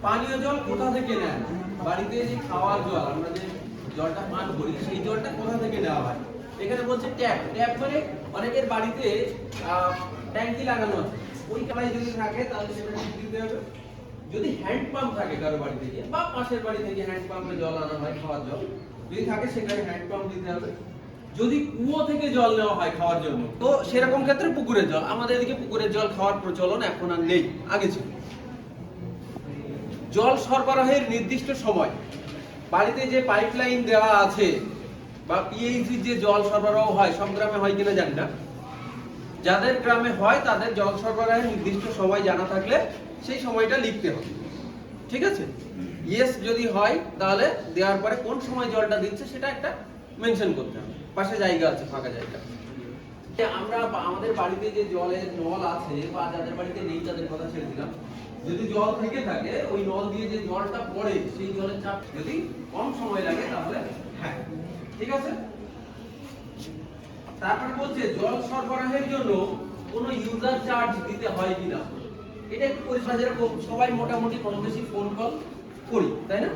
পানীয় জল কোথা থেকে নেন? বাড়িতে যে খাওয়ার জল, আমরা যে জলটা পান করি সেই জলটা কোথা থেকে নেওয়া হয়? এখানে বলছে ট্যাপ। ট্যাপ মানে অনেকের বাড়িতে ট্যাঙ্কি লাগানো আছে, ওই কালায় যদি থাকে তাহলে সেটা দিতে হবে। যদি হ্যান্ড পাম্প থাকে কারো বাড়ি থেকে বা পাশের বাড়ি থেকে হ্যান্ড পাম্পে জল আনা হয়, খাওয়ার জল যদি থাকে সেখানে হ্যান্ড পাম্প দিতে হবে। যদি কুয়ো থেকে জল নেওয়া হয় খাওয়ার জন্য, তো সেরকম ক্ষেত্রে পুকুরের জল। আমাদের এদিকে পুকুরের জল খাওয়ার প্রচলন এখন আর নেই, আগে ছিল। জল সরবরাহের নির্দিষ্ট সময়, বাড়িতে যে পাইপলাইন দেওয়া আছে বা পিএইচি যে জল সরবরাহ হয়, সব গ্রামে হয় কিনা জানি না, যাদের গ্রামে হয় তাদের জল সরবরাহের নির্দিষ্ট সময় জানা থাকলে সেই সময়টা লিখতে হবে, ঠিক আছে? ইয়েস যদি হয় তাহলে দেওয়ার পরে কোন সময় জলটা দিচ্ছে সেটা একটা মেনশন করতে হবে। পাশে জায়গা আছে, ফাঁকা জায়গা। আমরা আমাদের বাড়িতে যে জলের নল আছে বা যাদের বাড়িতে নেই তাদের কথা ছেড়ে দিলাম, যদি জল থেকে থাকে ওই নল দিয়ে যে জলটা পড়ে সেই জলের চাপ যদি কম সময় লাগে তাহলে হ্যাঁ, ঠিক আছে। তারপর বলছে জল সরবরাহের জন্য কোনো ইউজার চার্জ দিতে হয় কিনা। এটা একটু পরিষ্কার, যেরকম সবাই মোটামুটি কম বেশি ফোন কল করি, তাই না?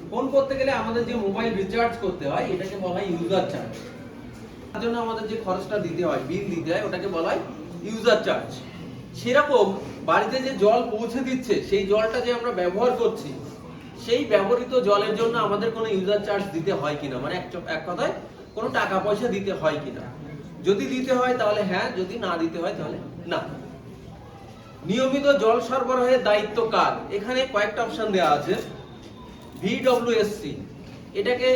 ফোন করতে গেলে আমাদের যে মোবাইল রিচার্জ করতে হয় এটাকে বলা হয় ইউজার চার্জ। তার জন্য আমাদের যে খরচটা দিতে হয়, বিল দিতে হয়, ওটাকে বলা হয় ইউজার চার্জ। সেরকম বাড়িতে যে জল পৌঁছে দিচ্ছে সেই জলটা যে আমরা ব্যবহার করছি সেই ব্যবহৃত জলের জন্য আমাদের কোনো ইউজার চার্জ দিতে হয় কিনা, মানে এক কথায় কোনো টাকা পয়সা দিতে হয় কিনা। যদি দিতে হয় তাহলে হ্যাঁ, যদি না দিতে হয় তাহলে না। নিয়মিত জল সরবরাহের দায়িত্ব কার? এখানে কয়েকটা অপশন দেওয়া আছে। ভিডব্লিউএসসি, এটাকে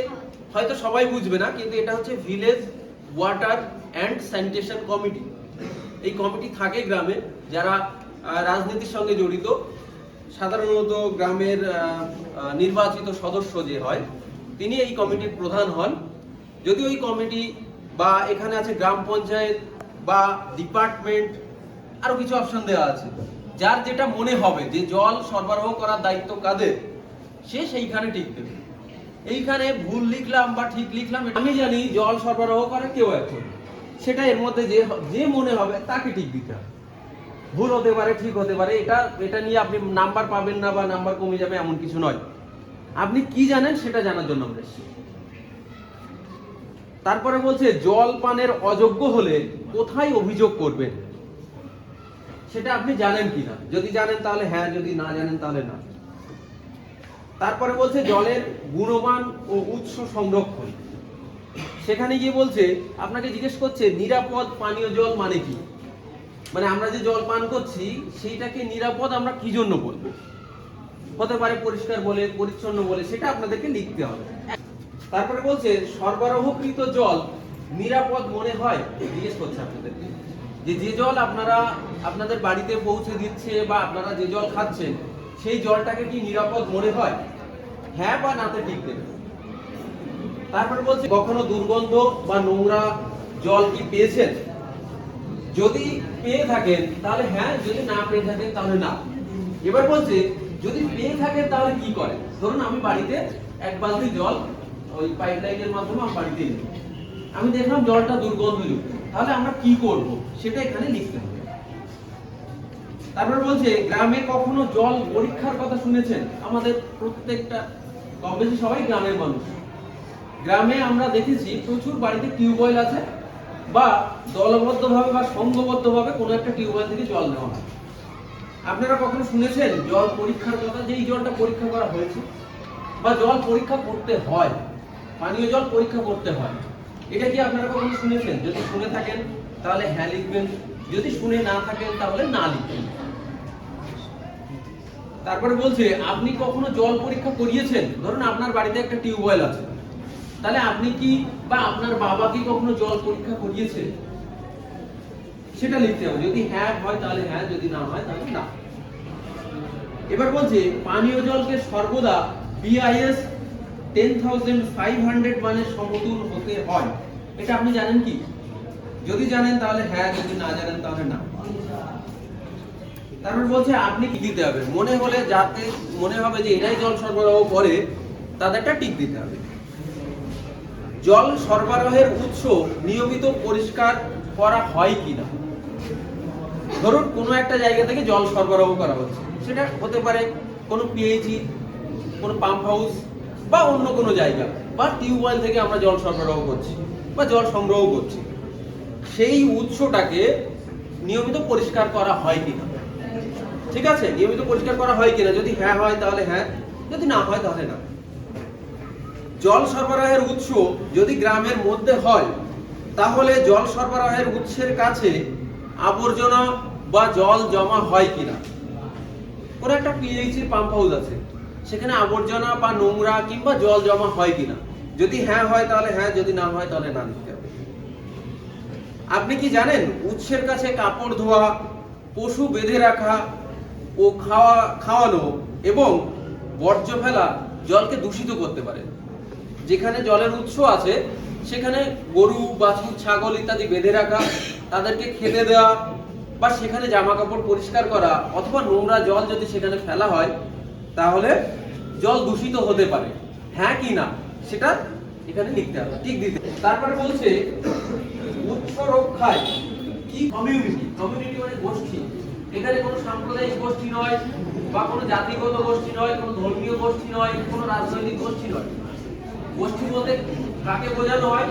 হয়তো সবাই বুঝবে না, কিন্তু এটা হচ্ছে village water and sanitation committee. এই কমিটি থাকে গ্রামে, যারা রাজনীতির সঙ্গে জড়িত। সাধারণত গ্রামের নির্বাচিত সদস্য যে হয় তিনি এই কমিটির প্রধান হন। যদি ওই কমিটি বা এখানে আছে গ্রাম পঞ্চায়েত বা ডিপার্টমেন্ট, আরো কিছু অপশন দেওয়া আছে। যার যেটা মনে হবে যে জল সরবরাহ করার দায়িত্ব কাদের, সে সেইখানে টিক দেবে। এইখানে ভুল লিখলাম বা ঠিক লিখলাম আমি জানি, জল সরবরাহ করে কেউ একজন, সেটা এর মধ্যে যে মনে হবে তাকে টিক দিতে হবে। ভুল হতে পারে, ঠিক হতে পারে, এটা নিয়ে আপনি নাম্বার পাবেন না বা নাম্বার কমে যাবে এমন কিছু নয়। আপনি কি জানেন সেটা জানার জন্য আমরা এসেছি। তারপরে বলছে জল পানের অযোগ্য হলে কোথায় অভিযোগ করবেন, সেটা আপনি জানেন কিনা। যদি জানেন তাহলে হ্যাঁ, যদি না জানেন তাহলে না। তারপরে বলছে জলের গুণমান ও উৎস সংরক্ষণ। সেখানে গিয়ে বলছে, আপনাকে জিজ্ঞেস করছে নিরাপদ পানীয় জল মানে কি। মানে আমরা যে জল পান করছি সেইটাকে নিরাপদ আমরা কি জন্য বলবো। হতে পারে পরিষ্কার বলে, পরিচ্ছন্ন বলে, সেটা আপনাদেরকে লিখতে হবে। তারপরে বলছে সরবরাহকৃত জল নিরাপদ মনে হয়, জিজ্ঞেস করছে আপনাদেরকে যে জল আপনারা আপনাদের বাড়িতে পৌঁছে দিচ্ছে বা আপনারা যে জল খাচ্ছেন সেই জলটাকে কি নিরাপদ মনে হয়, হ্যাঁ বা নাতে টিক দেবে। তারপরে বলছে কখনো দুর্গন্ধ বা নোংরা জল কি পেয়েছেন। যদি পেয়ে থাকেন তাহলে হ্যাঁ, যদি না পেয়ে থাকেন তাহলে না। এবার বলছে যদি পেয়ে থাকেন তাহলে কি করে। ধরুন আমি বাড়িতে এক বালতি জল ওই পাইপলাইনের মাধ্যমে আমার বাড়িতে এলো, আমি দেখলাম জলটা দুর্গন্ধযুক্ত, তাহলে আমরা কি করব সেটা এখানে লিখতে হবে। তারপর বলছে গ্রামে কখনো জল পরীক্ষার কথা শুনেছেন। আমাদের প্রত্যেকটা কম বেশি সবাই গ্রামের মানুষ। গ্রামে আমরা দেখেছি প্রচুর বাড়িতে টিউবওয়েল আছে বা দলবদ্ধভাবে বা সংঘবদ্ধভাবে কোনো একটা টিউবওয়েল থেকে জল নেওয়া হয়। আপনারা কখনো শুনেছেন জল পরীক্ষার কথা, যে এই জলটা পরীক্ষা করা হয়েছে বা জল পরীক্ষা করতে হয়, পানীয় জল পরীক্ষা করতে হয়, এটা কি আপনারা কখনো শুনেছেন? যদি শুনে থাকেন তাহলে হ্যাঁ লিখবেন, যদি শুনে না থাকেন তাহলে না লিখবেন। তারপরে বলছে আপনি কখনো জল পরীক্ষা করিয়েছেন। ধরুন আপনার বাড়িতে একটা টিউবওয়েল আছে, তাহলে আপনি কি বা আপনার বাবা কি কখনো জল পরীক্ষা করিয়েছে, সেটা লিখতে হবে। যদি হ্যাঁ হয় তাহলে হ্যাঁ, যদি না হয় তাহলে না। এবার বলছে পানীয় জলকে সর্বদা BIS 10,500 মানের সমতুল হতে হয়। এটা আপনি জানেন কি? যদি জানেন তাহলে হ্যাঁ, যদি না জানেন তাহলে না। তারপর বলছে আপনি কি দিতে হবে, মনে হলে যাতে মনে হবে যে এটাই জল সরবরাহ করে তাদেরটা টিক দিতে হবে। জল সরবরাহের উৎস নিয়মিত পরিষ্কার করা হয় কিনা। ধরুন কোনো একটা জায়গা থেকে জল সরবরাহ করা হচ্ছে, সেটা হতে পারে কোনো পিএইচই, কোনো পাম্প হাউস বা অন্য কোনো জায়গা বা টিউবওয়েল থেকে আমরা জল সরবরাহ করছি বা জল সংগ্রহ করছি, সেই উৎসটাকে নিয়মিত পরিষ্কার করা হয় কিনা। ঠিক আছে, নিয়মিত পরিষ্কার করা হয় কিনা, যদি হ্যাঁ হয় তাহলে হ্যাঁ, যদি না হয় তাহলে না। জল সরবরাহের উৎস যদি গ্রামের মধ্যে হয় তাহলে জল সরবরাহের উৎসের কাছে আবর্জনা বা জল জমা হয় কিনা। কোনো একটা পিএইচি পাম্প হাউস আছে, সেখানে আবর্জনা বা নোংরা কিংবা জল জমা হয় কিনা, যদি হ্যাঁ হয় তাহলে হ্যাঁ, যদি না হয় তাহলে না লিখতে হবে। আপনি কি জানেন উৎসের কাছে কাপড় ধোয়া, পশু বেঁধে রাখা ও খাওয়ানো এবং বর্জ্য ফেলা জলকে দূষিত করতে পারে। যেখানে জলের উৎস আছে সেখানে গরু, বাছুর, ছাগল ইত্যাদি বেঁধে রাখা, তাদেরকে খেতে দেওয়া বা সেখানে জামা কাপড় পরিষ্কার করা অথবা নোংরা জল যদি সেখানে ফেলা হয় তাহলে জল দূষিত হতে পারে। হ্যাঁ কি না সেটা এখানে লিখতে হবে, ঠিক দিতে। তারপরে বলছে উৎস রক্ষায় কি কমিউনিটি, কমিউনিটি মানে গোষ্ঠী। এখানে কোনো সাম্প্রদায়িক গোষ্ঠী নয় বা কোনো জাতিগত গোষ্ঠী নয়, কোনো ধর্মীয় গোষ্ঠী নয়, কোনো রাজনৈতিক গোষ্ঠী নয়। গোষ্ঠী বলতে কাকে বোঝানো হয়,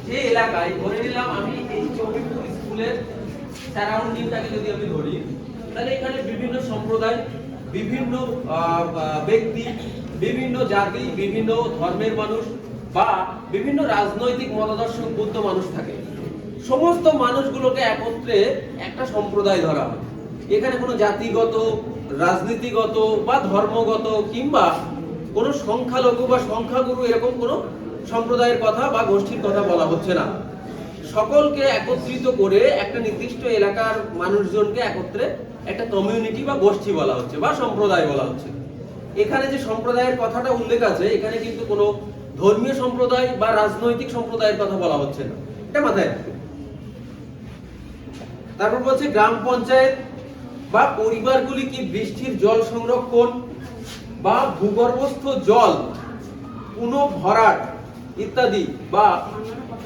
যে এলাকায়, ধরে নিলাম আমি এই চৌকিপুর স্কুলের সারাউন্ডিংটাকে যদি আমি ধরি, তাহলে এখানে বিভিন্ন সম্প্রদায়, বিভিন্ন ব্যক্তি, বিভিন্ন জাতি, বিভিন্ন ধর্মের মানুষ বা বিভিন্ন রাজনৈতিক মতাদর্শবদ্ধ মানুষ থাকে। সমস্ত মানুষগুলোকে একত্রে একটা সম্প্রদায় ধরা হয়। এখানে কোনো জাতিগত, রাজনীতিগত বা ধর্মগত কিংবা কোনো সংখ্যালঘু বা সংখ্যাগুরু এরকম কোনো সম্প্রদায়ের কথা বা গোষ্ঠীর কথা বলা হচ্ছে না। সকলকে একত্রিত করে একটা নির্দিষ্ট এলাকার মানুষজনকে একত্রে একটা কমিউনিটি বা গোষ্ঠী বলা হচ্ছে বা সম্প্রদায় বলা হচ্ছে। এখানে যে সম্প্রদায়ের কথাটা উল্লেখ আছে, এখানে কিন্তু কোনো ধর্মীয় সম্প্রদায় বা রাজনৈতিক সম্প্রদায়ের কথা বলা হচ্ছে না, এটা মাথায় রাখবে। তারপর বলছে গ্রাম পঞ্চায়েত বা পরিবারগুলি কি বৃষ্টির জল সংরক্ষণ বা ভূগর্ভস্থ জল পুনঃভরাট ইত্যাদি বা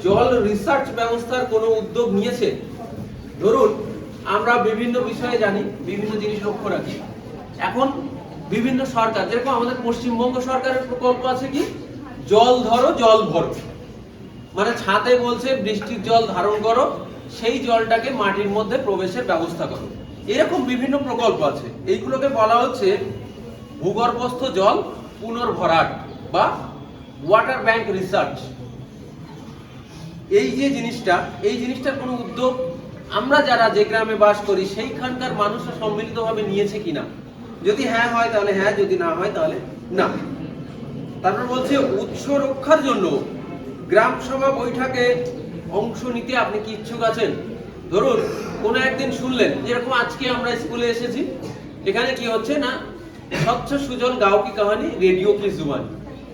জল রিসার্চ ব্যবস্থার কোনো উদ্যোগ নিয়েছে? ধরুন আমরা বিভিন্ন বিষয়ে জানি, বিভিন্ন জিনিস লক্ষ্য রাখি। এখন বিভিন্ন সরকার, যেরকম আমাদের পশ্চিমবঙ্গ সরকারের প্রকল্প আছে কি জল ধরো জল ভরো, মানে ছাদে বলছে বৃষ্টির জল ধারণ করো, সেই জলটাকে মাটির মধ্যে প্রবেশের ব্যবস্থা করো। এরকম বিভিন্ন প্রকল্প আছে, এইগুলোকে বলা হচ্ছে ভূগর্ভস্থ জল পুনর্ভরাট বা ওয়াটার ব্যাংক রিসার্চ। এই যে জিনিসটা, এই জিনিসটার কোনো উদ্যোগ আমরা যারা যে গ্রামে বাস করি সেইখানকার মানুষরা সম্মিলিতভাবে নিয়েছে কিনা, যদি হ্যাঁ হয় তাহলে হ্যাঁ, যদি না হয় তাহলে না। তারপর বলছে উৎস রক্ষার জন্য গ্রাম সভা বৈঠকে অংশ নিতে আপনি কি ইচ্ছুক আছেন? ধরুন কোনো একদিন শুনলেন, যেরকম আজকে আমরা স্কুলে এসেছি, এখানে কি হচ্ছে না স্বচ্ছ সুজল গাঁও কি কাহানি রেডিও কি জুবান,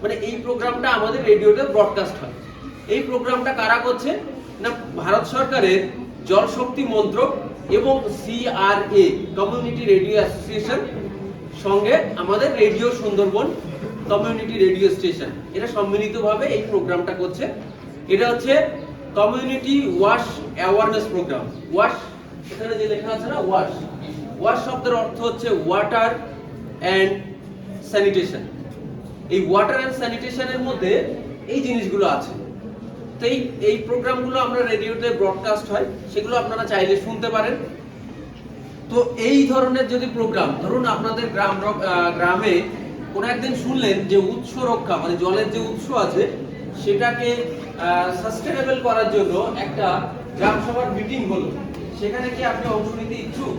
মানে এই প্রোগ্রামটা আমাদের রেডিওতে ব্রডকাস্ট হয়। এই প্রোগ্রামটা কারা করছে না ভারত সরকারের জল শক্তি মন্ত্রক এবং CRA কমিউনিটি রেডিও অ্যাসোসিয়েশন সঙ্গে আমাদের radio Sundarban community radio station, এরা সম্মিলিতভাবে এই প্রোগ্রামটা করছে। এটা হচ্ছে কমিউনিটি ওয়াশ অ্যাওয়ারনেস প্রোগ্রাম। ওয়াশ এখানে যে লেখা আছে না ওয়াশ, ওয়াশ শব্দের অর্থ হচ্ছে ওয়াটার অ্যান্ড স্যানিটেশন। এই ওয়াটার অ্যান্ড স্যানিটেশনের মধ্যে এই জিনিসগুলো আছে। তো এই প্রোগ্রামগুলো আমরা রেডিওতে ব্রডকাস্ট হয়, সেগুলো আপনারা চাইলে শুনতে পারেন। তো এই ধরনের যদি প্রোগ্রাম, ধরুন আপনাদের গ্রামে কোনো একদিন শুনলেন যে উৎস রক্ষা, মানে জলের যে উৎস আছে সেটাকে সাস্টেনেবল করার জন্য একটা গ্রাম সভার মিটিং হলো, সেখানে কি আপনি অংশ নিতে ইচ্ছুক?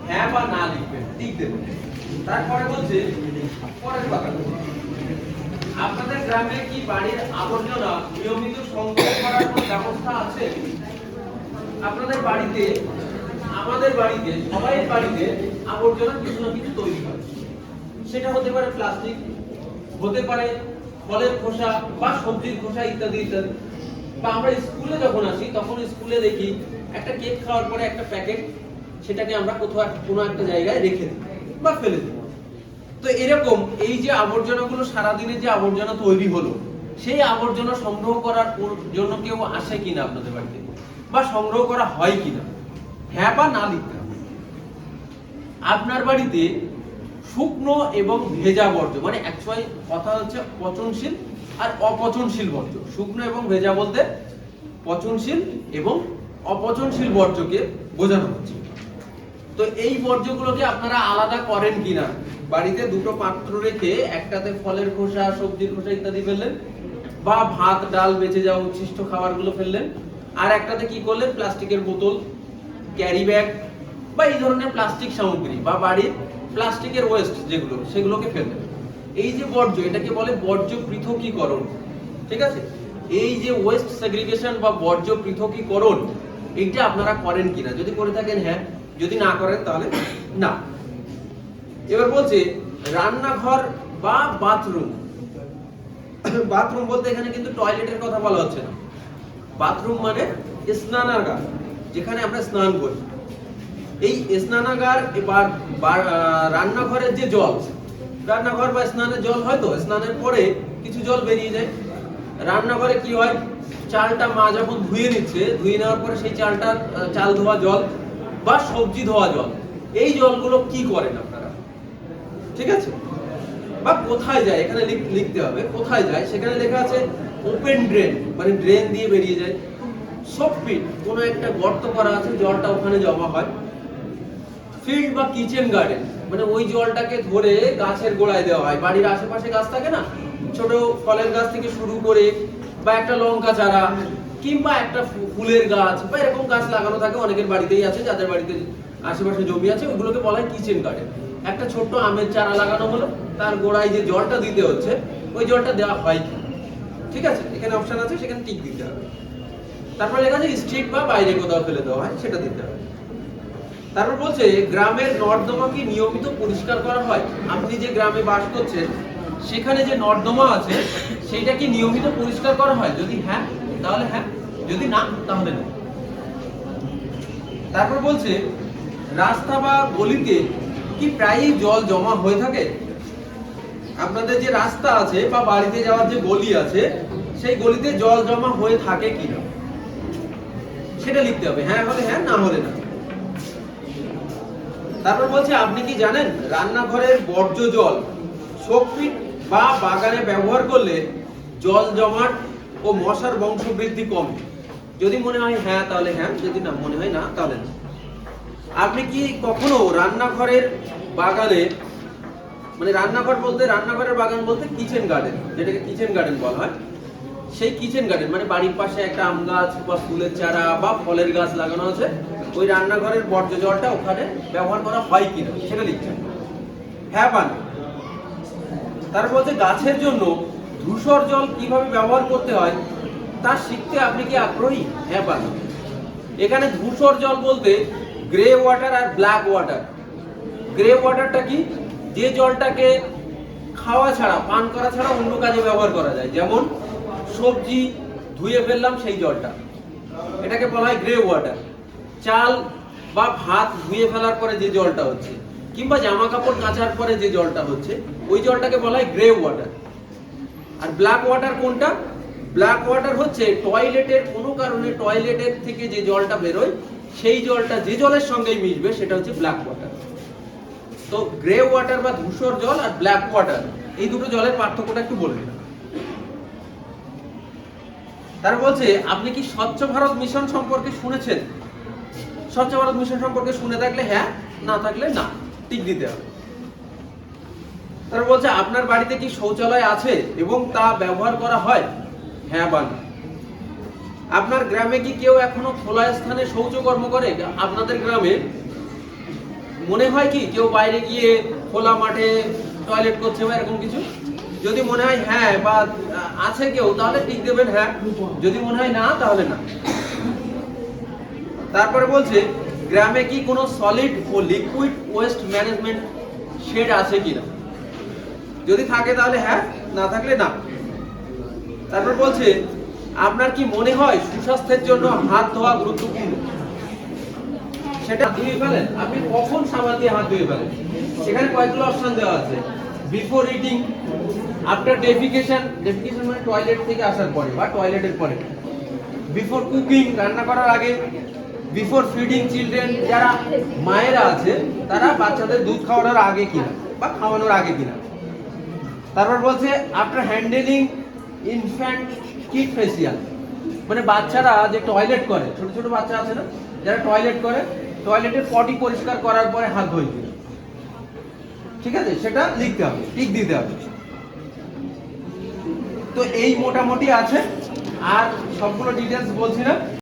হ্যাঁ বা না লিখবেন, ঠিক দেবেন। তারপরে বলছে পরের কথা, আপনাদের গ্রামে কি বাড়ির আবর্জনা নিয়মিত সংগ্রহ করার কোনো ব্যবস্থা আছে? আপনাদের বাড়িতে, আমাদের বাড়িতে, সবাই বাড়িতে আবর্জনা কিছু না কিছু তৈরি হয়। সেটা হতে পারে প্লাস্টিক, হতে পারে ফলের খোসা বা সবজির খোসা ইত্যাদি ইত্যাদি। বা আমরা স্কুলে যখন আসি তখন স্কুলে দেখি একটা কেক খাওয়ার পরে একটা প্যাকেট, সেটাকে আমরা কোথাও কোনো একটা জায়গায় রেখে দিই বা ফেলে দিই। তো এরকম এই যে আবর্জনাগুলো, সারাদিনে যে আবর্জনা তৈরি হলো, সেই আবর্জনা সংগ্রহ করার জন্য কেউ আসে কিনা আপনাদের বাড়িতে, বা সংগ্রহ করা হয় কিনা? হ্যাঁ বা না লিখতে হবে। আপনার বাড়িতে শুকনো এবং ভেজা বর্জ্য, মানে অ্যাকচুয়ালি কথা হচ্ছে পচনশীল আর অপচনশীল বর্জ্য। শুকনো এবং ভেজা বলতে পচনশীল এবং অপচনশীল বর্জ্যকে বোঝানো হচ্ছে। তো এই বর্জ্যগুলোকে আপনারা আলাদা করেন কিনা? বাড়িতে দুটো পাত্র রেখে একটাতে ফলের খোসা, সবজির খোসা ইত্যাদি ফেললেন, বা ভাত ডাল বেঁচে যাওয়া উচ্ছিষ্ট খাবারগুলো ফেললেন, আর একটাতে কি করলেন, প্লাস্টিকের বোতল, ক্যারি ব্যাগ বা এই ধরনের প্লাস্টিক সামগ্রী বা বাড়ির প্লাস্টিকের ওয়েস্ট যেগুলো, সেগুলোকে ফেললেন। এই যে বর্জ্য, এটাকে বলে বর্জ্য পৃথকীকরণ। ঠিক আছে? এই যে ওয়েস্ট সেগ্রিগেশন বা বর্জ্য পৃথকীকরণ, এইটা আপনারা করেন কিনা? যদি করে থাকেন হ্যাঁ, যদি না করেন তাহলে না। এবার বলছে রান্নাঘর বা বাথরুম। বাথরুম বলতে এখানে কিন্তু টয়লেটের কথা বলা হচ্ছে না। বাথরুম মানে স্নানাগার, যেখানে আমরা স্নান করি। এই স্নানাগার এবার রান্নাঘরের যে জল, রান্নাঘর বা স্নানের জল, হয়তো স্নানের পরে কিছু জল বেরিয়ে যায়। রান্নাঘরে কি হয়, চালটা মা যখন ধুয়ে নিচ্ছে, ধুয়ে নেওয়ার পরে সেই চালটা, চাল ধোয়া জল বা সবজি ধোয়া জল, এই জলগুলো কি করেন আপনারা? ঠিক আছে? বা কোথায় যায়, এখানে লিখতে হবে কোথায় যায়। সেখানে লেখা আছে ওপেন ড্রেন, মানে ড্রেন দিয়ে বেরিয়ে যায়। সব পিট, কোনো একটা গর্ত করা আছে, জলটা ওখানে জমা হয়। ফিল্ড বা কিচেন গার্ডেন, মানে ওই জলটাকে ধরে গাছের গোড়ায় দেওয়া হয়। বাড়ির আশেপাশে গাছ থাকে না, ছোট ফলের গাছ থেকে শুরু করে, বা একটা লঙ্কা চারা কিংবা একটা ফুলের গাছ বা এরকম গাছ লাগানো থাকে, অনেকের বাড়িতেই আছে, যাদের বাড়িতে আশেপাশে জমি আছে, ওগুলোকে বলা হয় কিচেন গার্ডেন। একটা ছোট্ট আমের চারা লাগানো হলো, তার গোড়ায় যে জলটা দিতে হচ্ছে, ওই জলটা দেওয়া হয় কি? ঠিক আছে, এখানে অপশন আছে, সেখানে টিক দিতে হবে। তারপর লেখা আছে স্ট্রিট বা বাইরে কোথাও ফেলে দেওয়া হয়, সেটা দিতে হবে। তারপর বলছে গ্রামের নর্দমা কি নিয়মিত পরিষ্কার করা হয়? আপনি যে গ্রামে বাস করছেন, সেখানে যে নর্দমা আছে, সেটা কি নিয়মিত পরিষ্কার করা হয়? যদি হ্যাঁ তাহলে হ্যাঁ, যদি না তাহলে না। তারপর বলছে রাস্তা বা গলিতে কি প্রায়ই জল জমা হয়ে থাকে? আপনাদের যে রাস্তা আছে বা বাড়িতে যাওয়ার যে গলি আছে, সেই গলিতে জল জমা হয়ে থাকে কিনা সেটা লিখতে হবে। হ্যাঁ হলে হ্যাঁ, না হলে না। তারপর বলছে আপনি কি জানেন রান্নাঘরের বর্জ্য জল শোকপিট বা বাগানে ব্যবহার করলে জল জমাট ও মশার বংশবৃদ্ধি কমে? যদি মনে হয় হ্যাঁ তাহলে হ্যাঁ, যদি না মনে হয় না তাহলে না। আপনি কি কখনো রান্নাঘরের বাগানে, মানে রান্নাঘর বলতে, রান্নাঘরের বাগান বলতে কিচেন গার্ডেন, যেটাকে কিচেন গার্ডেন বলা হয়, সেই কিচেন গার্ডেন মানে বাড়ির পাশে একটা আম গাছ বা ফুলের চারা বা ফলের গাছ লাগানো আছে, ওই রান্নাঘরের বর্জ্য জলটা ওখানে ব্যবহার করা হয় কিনা সেটা লিখছেন, হ্যাঁ বা না। তারপর বলছে গাছের জন্য ধূসর জল কিভাবে ব্যবহার করতে হয় তা শিখতে আপনি কি আগ্রহী? হ্যাঁ বা না। এখানে ধূসর জল বলতে গ্রে ওয়াটার আর ব্ল্যাক ওয়াটার। গ্রে ওয়াটারটা কি? যে জলটাকে খাওয়া ছাড়া, পান করা ছাড়া অন্য কাজে ব্যবহার করা যায়, যেমন সবজি ধুয়ে ফেললাম সেই জলটা, এটাকে বলা হয় গ্রে ওয়াটার। চাল বা ভাত ধুয়ে ফেলার পরে যে জলটা হচ্ছে, কিংবা জামা কাপড় কাচার পরে যে জলটা হচ্ছে, ওই জলটাকে বলা হয় গ্রে ওয়াটার। আর ব্ল্যাক ওয়াটার কোনটা? ব্ল্যাক ওয়াটার হচ্ছে টয়লেটের কোনো কারণে টয়লেটের থেকে যে জলটা বেরোয়, সেই জলটা যে জলের সঙ্গেই মিশবে সেটা হচ্ছে ব্ল্যাক ওয়াটার। তো গ্রে ওয়াটার বা ধূসর জল আর ব্ল্যাক ওয়াটার, এই দুটো জলের পার্থক্যটা একটু বলবেন। তার বলছে আপনি কি স্বচ্ছ ভারত মিশন সম্পর্কে শুনেছেন? স্বচ্ছ ভারত মিশন সম্পর্কে শুনে থাকলে হ্যাঁ, না থাকলে না, টিক দিতে হবে। তার বলছে আপনার বাড়িতে কি শৌচালয় আছে এবং তা ব্যবহার করা হয়? হ্যাঁ বা না। আপনার গ্রামে কি কেউ এখনো খোলা স্থানে শৌচকর্ম করে? আপনাদের গ্রামে মনে হয় কি কেউ বাইরে গিয়ে খোলা মাঠে টয়লেট করছে বা এরকম কিছু? যদি মনে হয় হ্যাঁ বা আছে কেউ, তাহলে টিক দেবেন হ্যাঁ, যদি মনে হয় না তাহলে না। তারপরে বলছে গ্রামে কি কোনো সলিড ও লিকুইড ওয়েস্ট ম্যানেজমেন্ট শেড আছে কিনা? যদি থাকে তাহলে হ্যাঁ, না থাকলে না। তারপর বলছে আপনার কি মনে হয় সুস্বাস্থ্যের জন্য হাত ধোয়া গুরুত্বপূর্ণ? সেটা ধুয়ে ফেলেন, আপনি কখন সাবান দিয়ে হাত ধুয়ে ফেলেন? এখানে কয়েকগুলো অপশন দেওয়া আছে। Before eating, after defecation, defecation মানে টয়লেট থেকে আসার পরে বা টয়লেটের পরে, বিফোর কুকিং, রান্না করার আগে, বিফোর ফিডিং চিলড্রেন, যারা মায়েরা আছে তারা বাচ্চাদের দুধ খাওয়ানোর আগে কিনা, বা খাওয়ানোর আগে কিনা। তারপর বলছে after handling infant kit facial, মানে বাচ্চারা যে টয়লেট করে, ছোট ছোট বাচ্চা আছে না যারা টয়লেট করে, টয়লেটের পটি পরিষ্কার করার পরে হাত ধুয়ে দিবে, ঠিক আছে, সেটা লিখতে হবে, টিক দিতে হবে। তো এই মোটামুটি আছে, আর সবগুলো ডিটেলস বলছি না।